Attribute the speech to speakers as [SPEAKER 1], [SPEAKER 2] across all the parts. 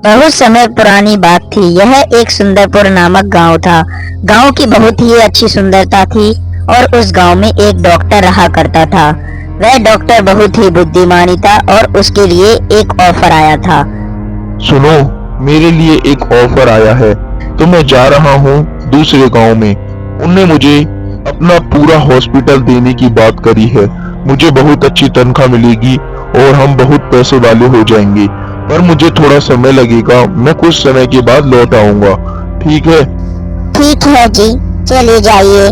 [SPEAKER 1] बहुत समय पुरानी बात थी। यह एक सुंदरपुर नामक गांव था। गांव की बहुत ही अच्छी सुंदरता थी और उस गांव में एक डॉक्टर रहा करता था। वह डॉक्टर बहुत ही बुद्धिमानी था और उसके लिए एक ऑफर आया था।
[SPEAKER 2] सुनो, मेरे लिए एक ऑफर आया है। तो मैं जा रहा हूँ दूसरे गांव में। उनने मुझे अपना पूरा हॉस्पिटल देने की बात करी है। मुझे बहुत अच्छी तनख्वाह मिलेगी और हम बहुत पैसे वाले हो जाएंगे। पर मुझे थोड़ा समय लगेगा। मैं कुछ समय के बाद लौट आऊंगा। ठीक है?
[SPEAKER 1] ठीक है जी, चले जाइए।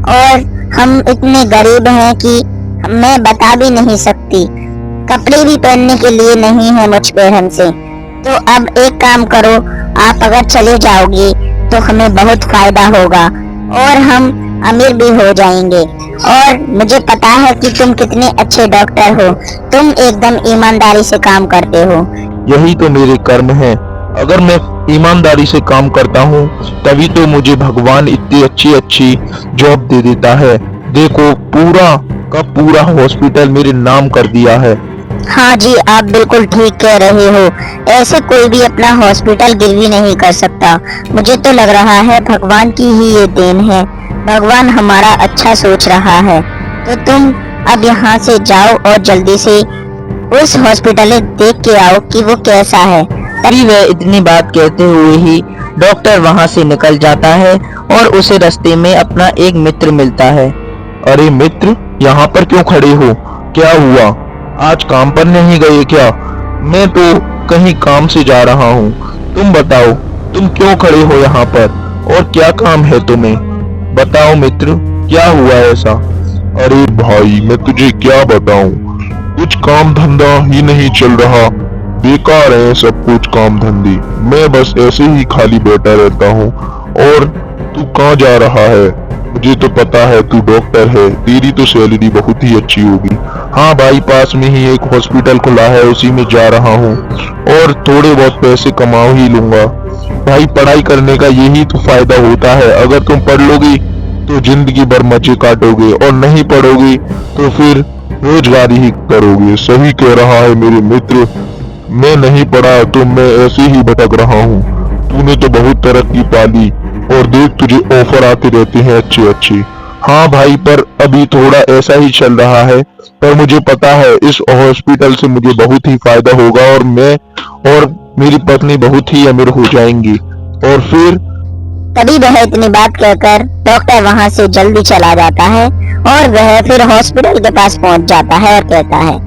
[SPEAKER 1] और हम इतने गरीब हैं कि मैं बता भी नहीं सकती। कपड़े भी पहनने के लिए नहीं है मुझ पे हमसे। तो अब एक काम करो, आप अगर चले जाओगे तो हमें बहुत फायदा होगा और हम अमीर भी हो जाएंगे। और मुझे पता है कि तुम कितने अच्छे डॉक्टर हो। तुम एकदम ईमानदारी से काम करते हो।
[SPEAKER 2] यही तो मेरे कर्म हैं। अगर मैं ईमानदारी से काम करता हूँ तभी तो मुझे भगवान इतनी अच्छी अच्छी जॉब दे देता है। देखो, पूरा का पूरा हॉस्पिटल मेरे नाम कर दिया है।
[SPEAKER 1] हाँ जी, आप बिल्कुल ठीक कह रहे हो। ऐसे कोई भी अपना हॉस्पिटल गिरवी नहीं कर सकता। मुझे तो लग रहा है भगवान की ही ये देन है। भगवान हमारा अच्छा सोच रहा है। तो तुम अब यहाँ से जाओ और जल्दी से उस हॉस्पिटल में देख के आओ कि वो कैसा है।
[SPEAKER 3] तभी वह इतनी बात कहते हुए ही डॉक्टर वहां से निकल जाता है और उसे रास्ते में अपना एक मित्र मिलता है।
[SPEAKER 2] अरे मित्र, यहाँ पर क्यों खड़े हो? क्या हुआ? आज काम पर नहीं गए क्या? मैं तो कहीं काम से जा रहा हूँ। तुम बताओ, तुम क्यों खड़े हो यहाँ पर और क्या काम है तुम्हें? बताओ मित्र, क्या हुआ ऐसा? अरे भाई, मैं तुझे क्या बताऊं? कुछ काम धंधा ही नहीं चल रहा। बेकार है सब कुछ काम धंधे। मैं बस ऐसे ही खाली बैठा रहता हूँ। और तू कहाँ जा रहा है? मुझे तो पता है तू डॉक्टर है। तेरी तो सैलरी बहुत ही अच्छी होगी। हाँ भाई, पास में ही एक हॉस्पिटल खुला है, उसी में जा रहा हूँ और थोड़े बहुत पैसे कमा ही लूंगा। भाई, पढ़ाई करने का यही तो फायदा होता है। अगर तुम पढ़ लोगी तो जिंदगी भर मजे काटोगे और नहीं पढ़ोगी तो फिर रोजगारी ही करोगे। सही कह रहा है मेरे मित्र। मैं नहीं पढ़ा तो मैं ऐसे ही भटक रहा हूँ। तूने तो बहुत तरक्की पा ली और देख, तुझे ऑफर आते रहते हैं अच्छे अच्छे। हाँ भाई, पर अभी थोड़ा ऐसा ही चल रहा है। पर मुझे पता है इस हॉस्पिटल से मुझे बहुत ही फायदा होगा और मैं और मेरी पत्नी बहुत ही अमीर हो जाएंगी। और फिर
[SPEAKER 1] तभी वह इतनी बात कहकर डॉक्टर वहां से जल्दी चला जाता है और वह फिर हॉस्पिटल के पास पहुंच जाता है और कहता है,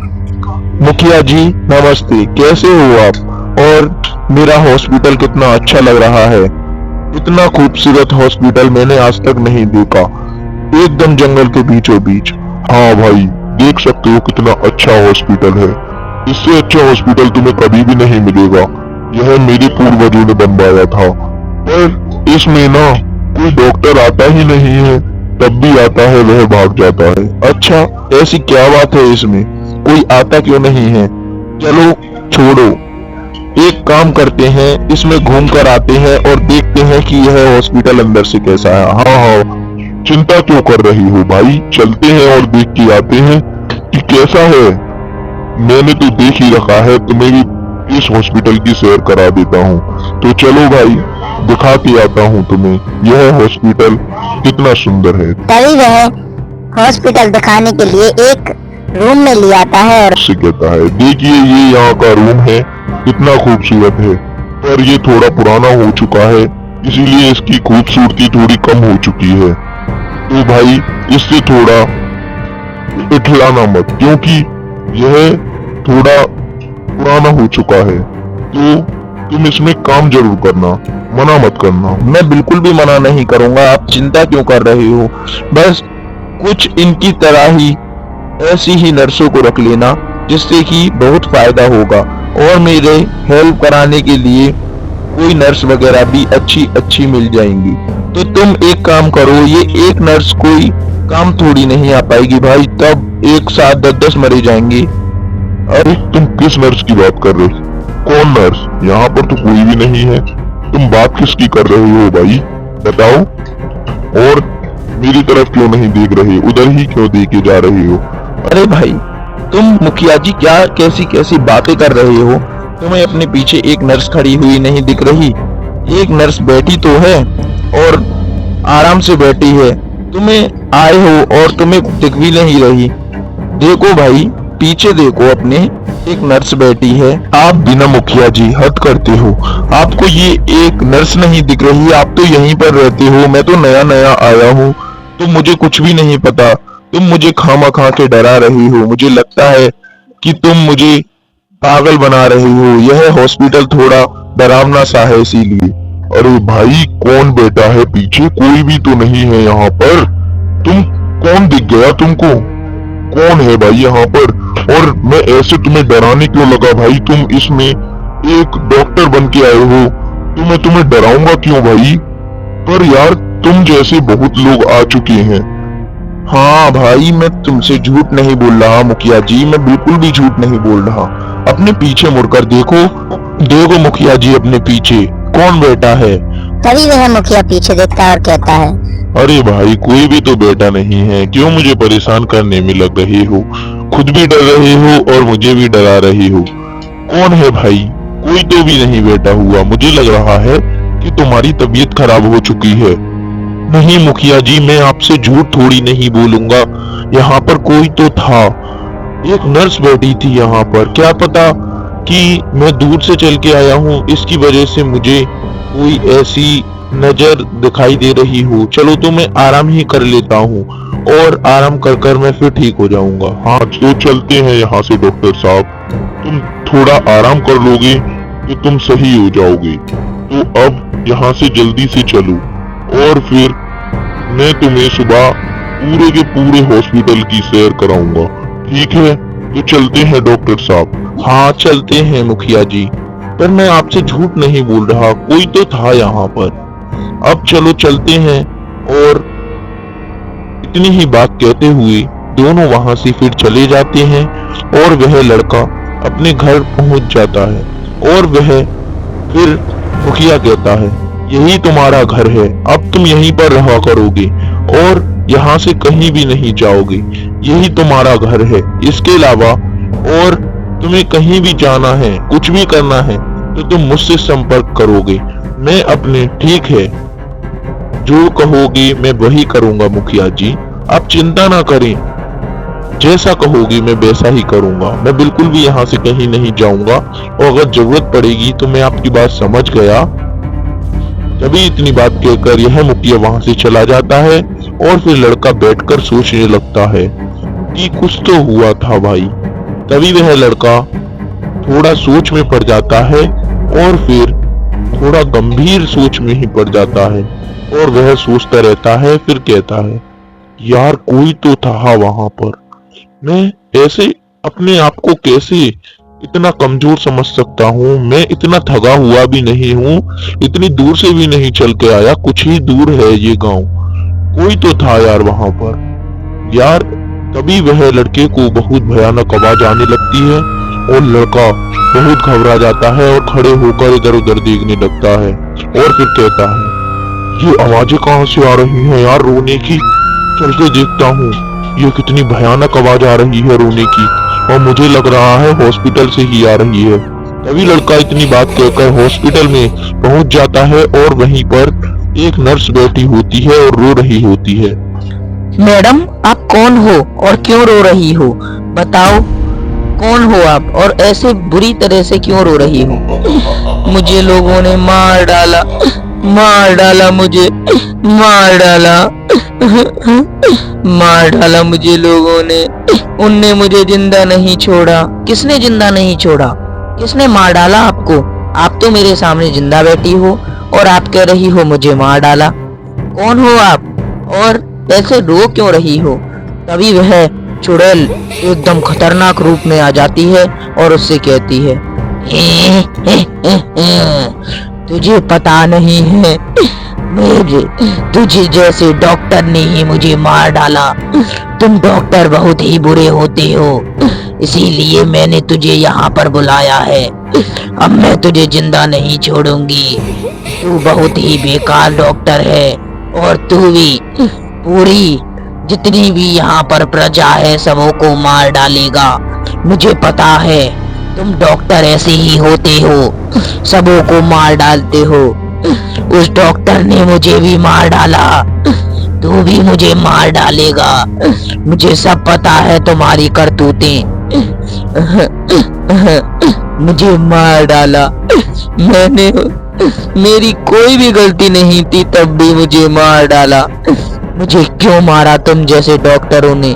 [SPEAKER 2] मुखिया जी नमस्ते, कैसे हो आप? और मेरा हॉस्पिटल कितना अच्छा लग रहा है। इतना खूबसूरत हॉस्पिटल मैंने आज तक नहीं देखा। एकदम जंगल के बीचों बीच। हाँ भाई, देख सकते हो कितना अच्छा हॉस्पिटल है। इससे अच्छा हॉस्पिटल तुम्हें कभी भी नहीं मिलेगा। यह मेरे पूर्वजों ने बनवाया था। पर इसमें ना कोई डॉक्टर आता ही नहीं है। तब भी आता है वह भाग जाता है। अच्छा, ऐसी क्या बात है इसमें? कोई आता क्यों नहीं है? चलो छोड़ो, एक काम करते हैं, इसमें घूम कर आते हैं और देखते हैं कि यह हॉस्पिटल अंदर से कैसा है। हाँ हाँ, चिंता क्यों कर रही हो भाई? चलते हैं और देख के आते हैं कि कैसा है। मैंने तो देख ही रखा है, तुम्हें भी इस हॉस्पिटल की सैर करा देता हूँ। तो चलो भाई, दिखा के आता हूँ तुम्हें यह हॉस्पिटल कितना सुंदर है।
[SPEAKER 1] तभी वह हॉस्पिटल दिखाने के लिए एक रूम में ले आता है और
[SPEAKER 2] उससे कहता है, देखिए ये यहाँ का रूम है, कितना खूबसूरत है। पर ये थोड़ा पुराना हो चुका है, इसीलिए इसकी खूबसूरती थोड़ी कम हो चुकी है। तो भाई, इससे थोड़ा इठलाना मत, क्योंकि यह थोड़ा पुराना हो चुका है। तो तुम इसमें काम जरूर करना, मना मत करना।
[SPEAKER 3] मैं बिल्कुल भी मना नहीं करूंगा। आप चिंता क्यों कर रहे हो? बस कुछ इनकी तरह ही ऐसी ही नर्सों को रख लेना जिससे कि बहुत फायदा होगा। और मेरे हेल्प कराने के लिए कोई नर्स वगैरह भी अच्छी अच्छी मिल जाएंगी। तो तुम एक काम करो, ये एक नर्स कोई काम थोड़ी नहीं आ पाएगी भाई। तब एक साथ 10-10 मरे जाएंगे।
[SPEAKER 2] अरे तुम किस नर्स की बात कर रहे हो? कौन नर्स? यहाँ पर तो कोई भी नहीं है। तुम बात किसकी कर रहे हो भाई? बताओ। और मेरी तरफ क्यों नहीं देख रहे? उधर ही क्यों देखे जा रहे हो?
[SPEAKER 3] अरे भाई, तुम मुखिया जी क्या कैसी कैसी बातें कर रहे हो?
[SPEAKER 2] तुम्हें अपने पीछे एक नर्स खड़ी हुई नहीं दिख रही? एक नर्स बैठी तो है और आराम से बैठी है। तुम्हें आए हो और तुम्हें दिख भी नहीं रही। देखो भाई, पीछे देखो अपने, एक नर्स बैठी है।
[SPEAKER 3] आप बिना मुखिया जी हद करते हो। आपको ये एक नर्स नहीं दिख रही? आप तो यहीं पर रहते हो, मैं तो नया नया आया हूँ, तो मुझे कुछ भी नहीं पता। तुम मुझे खामा के डरा रही हो। मुझे लगता है कि तुम मुझे पागल बना रही हो। यह हॉस्पिटल थोड़ा डरावना सा है, इसीलिए। अरे भाई, कौन बैठा है पीछे? कोई भी तो नहीं है यहाँ पर। तुम कौन दिख गया तुमको? कौन है भाई यहाँ पर? और मैं ऐसे तुम्हें डराने क्यों लगा भाई? तुम इसमें एक डॉक्टर बन के आए हो, तो मैं तुम्हें डराऊंगा क्यों भाई? पर यार, तुम जैसे बहुत लोग आ चुके हैं।
[SPEAKER 2] हाँ भाई, मैं तुमसे झूठ नहीं बोल रहा मुखिया जी, मैं बिल्कुल भी झूठ नहीं बोल रहा। अपने पीछे मुड़कर देखो, देखो मुखिया जी, अपने पीछे कौन बैठा है?
[SPEAKER 1] तभी वह मुखिया पीछे देखता है और कहता है,
[SPEAKER 3] अरे भाई, कोई भी तो बैठा नहीं है। क्यों मुझे परेशान करने में लग रहे हो? खुद भी डर रहे हो और मुझे भी डरा रहे हो। कौन है भाई? कोई तो भी नहीं बैठा हुआ। मुझे लग रहा है कि तुम्हारी तबीयत खराब हो चुकी है।
[SPEAKER 2] नहीं मुखिया जी, मैं आपसे झूठ थोड़ी नहीं बोलूंगा। यहाँ पर कोई तो था, एक नर्स बैठी थी यहाँ पर। क्या पता कि मैं दूर से चल के आया हूँ, इसकी वजह से मुझे कोई ऐसी नजर दिखाई दे रही हो। चलो तो मैं आराम ही कर लेता हूँ और आराम कर कर मैं फिर ठीक हो जाऊंगा।
[SPEAKER 3] हाँ, तो चलते हैं यहाँ से डॉक्टर साहब। तुम थोड़ा आराम कर लोगे तो तुम सही हो जाओगे। तो अब यहाँ से जल्दी से चलो, और फिर मैं तुम्हें सुबह पूरे के पूरे हॉस्पिटल की सैर कराऊंगा। ठीक है, तो चलते हैं डॉक्टर साहब।
[SPEAKER 2] हाँ चलते हैं मुखिया जी, पर मैं आपसे झूठ नहीं बोल रहा, कोई तो था यहाँ पर। अब चलो चलते हैं। और इतनी ही बात कहते हुए दोनों वहां से फिर चले जाते हैं और वह लड़का अपने घर पहुंच जाता है। और वह फिर मुखिया कहता है, यही तुम्हारा घर है, अब तुम यहीं पर रहा करोगे और यहाँ से कहीं भी नहीं जाओगे। यही तुम्हारा घर है, इसके अलावा और तुम्हें कहीं भी जाना है, कुछ भी करना है तो तुम मुझसे संपर्क करोगे। मैं अपने, ठीक है, जो कहोगे मैं वही करूंगा मुखिया जी, आप चिंता ना करें। जैसा कहोगे मैं वैसा ही करूंगा। मैं बिल्कुल भी यहाँ से कहीं नहीं जाऊंगा, और अगर जरूरत पड़ेगी तो मैं आपकी बात समझ गया। तभी इतनी बात कहकर यह मुखिया वहां से चला जाता है और फिर लड़का बैठकर सोचने लगता है कि कुछ तो हुआ था भाई। तभी वह लड़का थोड़ा सोच में पड़ जाता है और फिर थोड़ा गंभीर सोच में ही पड़ जाता है और वह सोचता रहता है। फिर कहता है, यार कोई तो था वहां पर। मैं ऐसे अपने आप को कैसे इतना कमजोर समझ सकता हूँ? मैं इतना थका हुआ भी नहीं हूँ, इतनी दूर से भी नहीं चल के आया, कुछ ही दूर है ये गांव। कोई तो था यार वहां पर यार। तभी वह लड़के को बहुत भयानक आवाज आने लगती है और लड़का बहुत घबरा जाता है और खड़े होकर इधर उधर देखने लगता है और फिर कहता है, ये आवाजें कहाँ से आ रही हैं यार रोने की? चल के देखता हूँ, ये कितनी भयानक आवाज आ रही है रोने की, और मुझे लग रहा है हॉस्पिटल से ही आ रही है। तभी लड़का इतनी बात कहकर हॉस्पिटल में पहुंच जाता है और वहीं पर एक नर्स बैठी होती है और रो रही होती है।
[SPEAKER 4] मैडम, आप कौन हो और क्यों रो रही हो? बताओ, कौन हो आप और ऐसे बुरी तरह से क्यों रो रही हो? मुझे लोगों ने मार डाला, मार डाला, मुझे मार डाला, मार डाला मुझे लोगों ने। उनने मुझे जिंदा नहीं छोड़ा। किसने जिंदा नहीं छोड़ा? किसने मार डाला आपको? आप तो मेरे सामने जिंदा बैठी हो और आप कह रही हो मुझे मार डाला। कौन हो आप और ऐसे रो क्यों रही हो? तभी वह चुड़ैल एकदम खतरनाक रूप में आ जाती है और उससे कहती है, तुझे पता नहीं है, तुझे जैसे डॉक्टर ने ही मुझे मार डाला। तुम डॉक्टर बहुत ही बुरे होते हो, इसीलिए मैंने तुझे यहाँ पर बुलाया है। अब मैं तुझे जिंदा नहीं छोड़ूंगी। तू बहुत ही बेकार डॉक्टर है और तू भी पूरी जितनी भी यहाँ पर प्रजा है सबों को मार डालेगा। मुझे पता है तुम डॉक्टर ऐसे ही होते हो, सबों को मार डालते हो। उस डॉक्टर ने मुझे भी मार डाला, तू भी मुझे मार डालेगा। मुझे सब पता है तुम्हारी करतूतें। मुझे मार डाला मैंने, मेरी कोई भी गलती नहीं थी, तब भी मुझे मार डाला। मुझे क्यों मारा तुम जैसे डॉक्टरों ने?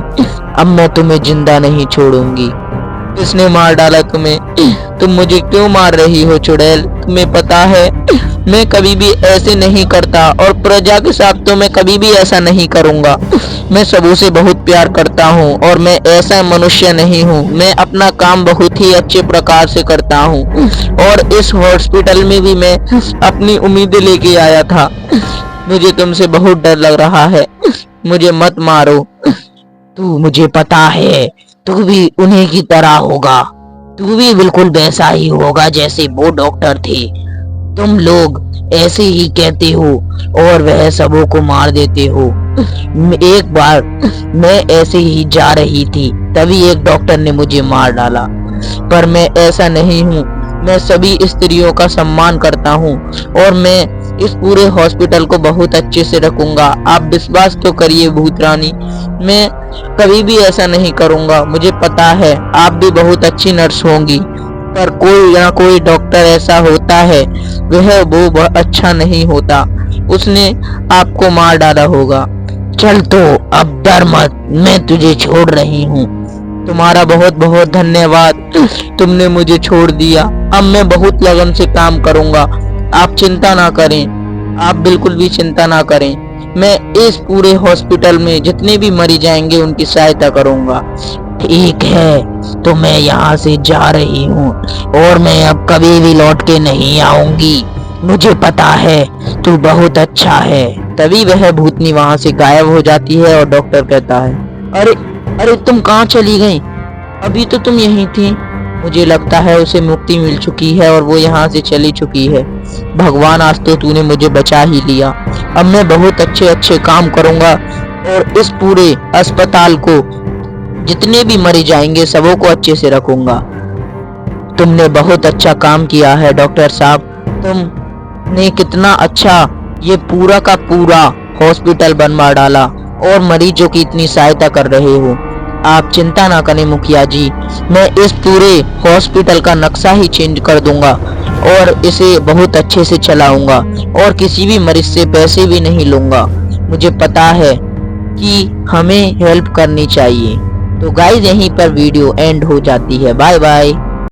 [SPEAKER 4] अब मैं तुम्हें जिंदा नहीं छोड़ूंगी। किसने मार डाला तुम्हें? तुम मुझे क्यों मार रही हो चुड़ैल? तुम्हें पता है मैं कभी भी ऐसे नहीं करता, और प्रजा के साथ तो मैं कभी भी ऐसा नहीं करूंगा। मैं सबों से बहुत प्यार करता हूँ और मैं ऐसा मनुष्य नहीं हूँ। मैं अपना काम बहुत ही अच्छे प्रकार से करता हूँ, और इस हॉस्पिटल में भी मैं अपनी उम्मीदें लेके आया था। मुझे तुमसे बहुत डर लग रहा है, मुझे मत मारो। तू, मुझे पता है तू भी उन्हीं की तरह होगा, तू भी बिल्कुल वैसा ही होगा जैसे वो डॉक्टर थे। तुम लोग ऐसे ही कहते हो और वह सबों को मार देते हो। एक बार मैं ऐसे ही जा रही थी, तभी एक डॉक्टर ने मुझे मार डाला, पर मैं ऐसा नहीं हूँ। मैं सभी स्त्रियों का सम्मान करता हूँ और मैं इस पूरे हॉस्पिटल को बहुत अच्छे से रखूंगा। आप विश्वास तो करिए भूत रानी, मैं कभी भी ऐसा नहीं करूंगा। मुझे पता है आप भी बहुत अच्छी नर्स होंगी, पर कोई ना कोई डॉक्टर ऐसा होता है, वो अच्छा नहीं होता। उसने आपको मार डाला होगा। चल तो अब डर मत, मैं तुझे छोड़ रही हूँ। तुम्हारा बहुत बहुत धन्यवाद, तुमने मुझे छोड़ दिया। अब मैं बहुत लगन से काम करूंगा। आप चिंता ना करें, आप बिल्कुल भी चिंता ना करें। मैं इस पूरे हॉस्पिटल में जितने भी मरीज जाएंगे उनकी सहायता करूंगा। ठीक है, तो मैं यहाँ से जा रही हूँ और मैं अब कभी भी लौट के नहीं आऊंगी। मुझे पता है तू बहुत अच्छा है। तभी वह भूतनी वहां से गायब हो जाती है और डॉक्टर कहता है, अरे अरे तुम कहाँ चली गई? अभी तो तुम यहीं थी। मुझे लगता है उसे मुक्ति मिल चुकी है और वो यहाँ से चली चुकी है। भगवान, आज तो तूने मुझे बचा ही लिया। अब मैं बहुत अच्छे अच्छे काम करूंगा और इस पूरे अस्पताल को जितने भी मरीज आएंगे सबों को अच्छे से रखूंगा। तुमने बहुत अच्छा काम किया है डॉक्टर साहब। तुमने कितना अच्छा ये पूरा का पूरा हॉस्पिटल बनवा डाला और मरीजों की इतनी सहायता कर रहे हो। आप चिंता ना करें मुखिया जी, मैं इस पूरे हॉस्पिटल का नक्शा ही चेंज कर दूंगा और इसे बहुत अच्छे से चलाऊंगा और किसी भी मरीज से पैसे भी नहीं लूंगा। मुझे पता है कि हमें हेल्प करनी चाहिए। तो गाइस, यहीं पर वीडियो एंड हो जाती है। Bye bye.